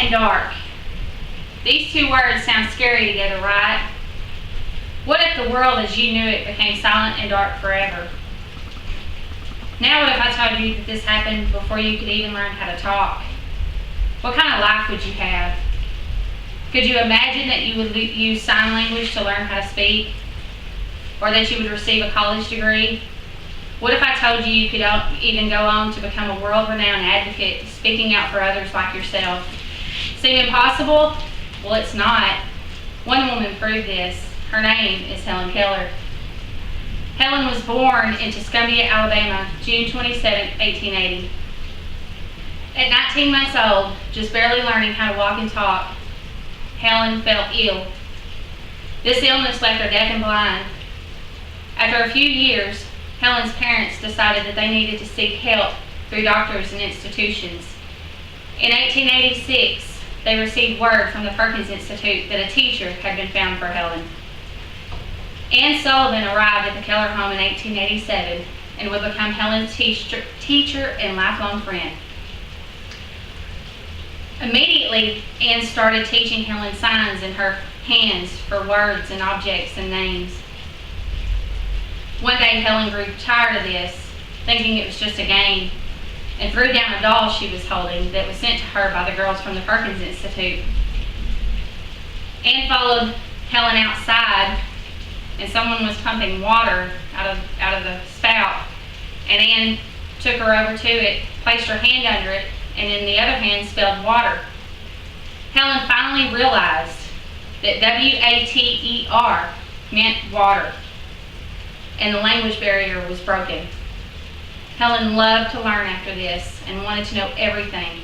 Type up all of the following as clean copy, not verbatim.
and dark. These two words sound scary together, right? What if the world as you knew it became silent and dark forever? Now what if I told you that this happened before you could even learn how to talk? What kind of life would you have? Could you imagine that you would use sign language to learn how to speak? Or that you would receive a college degree? What if I told you you could even go on to become a world-renowned advocate, speaking out for others like yourself? Seem impossible? Well, it's not. One woman proved this. Her name is Helen Keller. Helen was born in Tuscumbia, Alabama, June 27, 1880. At 19 months old, just barely learning how to walk and talk, Helen fell ill. This illness left her deaf and blind. After a few years, Helen's parents decided that they needed to seek help through doctors and institutions. In 1886, they received word from the Perkins Institute that a teacher had been found for Helen. Ann Sullivan arrived at the Keller home in 1887 and would become Helen's teacher and lifelong friend. Immediately, Ann started teaching Helen signs in her hands for words and objects and names. One day, Helen grew tired of this, thinking it was just a game, and threw down a doll she was holding that was sent to her by the girls from the Perkins Institute. Ann followed Helen outside, and someone was pumping water out of the spout, and Ann took her over to it, placed her hand under it, and in the other hand spelled water. Helen finally realized that W-A-T-E-R meant water, and the language barrier was broken. Helen loved to learn after this and wanted to know everything.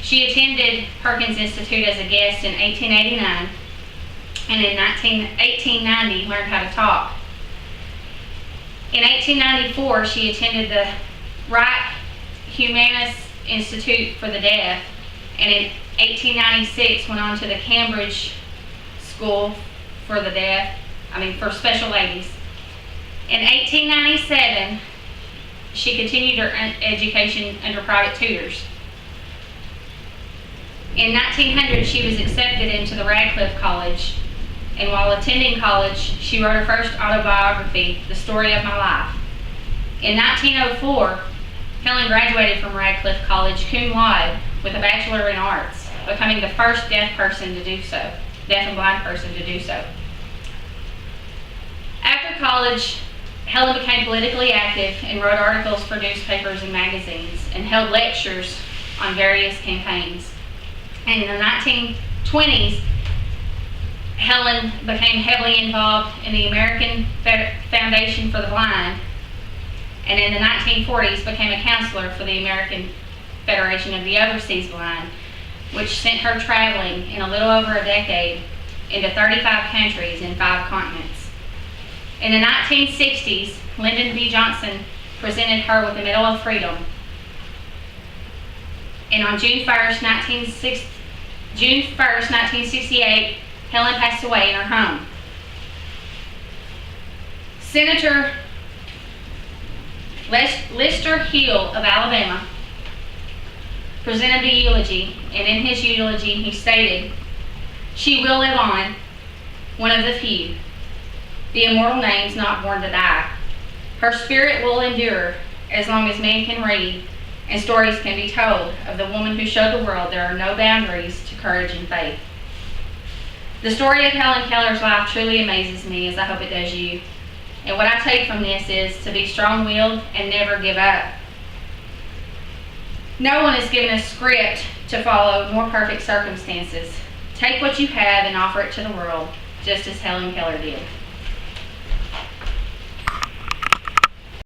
She attended Perkins Institute as a guest in 1889, and in 1890 learned how to talk. In 1894, she attended the Reich Humanis Institute for the Deaf, and in 1896 went on to the Cambridge School for the Deaf, for special ladies. In 1897, she continued her education under private tutors. In 1900, she was accepted into the Radcliffe College, and while attending college, she wrote her first autobiography, The Story of My Life. In 1904, Helen graduated from Radcliffe College cum laude with a Bachelor in Arts, becoming the first deaf and blind person to do so. After college, Helen became politically active and wrote articles for newspapers and magazines and held lectures on various campaigns. And in the 1920s, Helen became heavily involved in the American Foundation for the Blind, and in the 1940s became a counselor for the American Federation of the Overseas Blind, which sent her traveling in a little over a decade into 35 countries in 5 continents. In the 1960s, Lyndon B. Johnson presented her with the Medal of Freedom. And on June 1st, 1968, Helen passed away in her home. Senator Lister Hill of Alabama presented the eulogy, and in his eulogy he stated, "She will live on, one of the few, the immortal names not born to die. Her spirit will endure as long as man can read and stories can be told of the woman who showed the world there are no boundaries to courage and faith." The story of Helen Keller's life truly amazes me, as I hope it does you. And what I take from this is to be strong-willed and never give up. No one is given a script to follow, nor perfect circumstances. Take what you have and offer it to the world, just as Helen Keller did.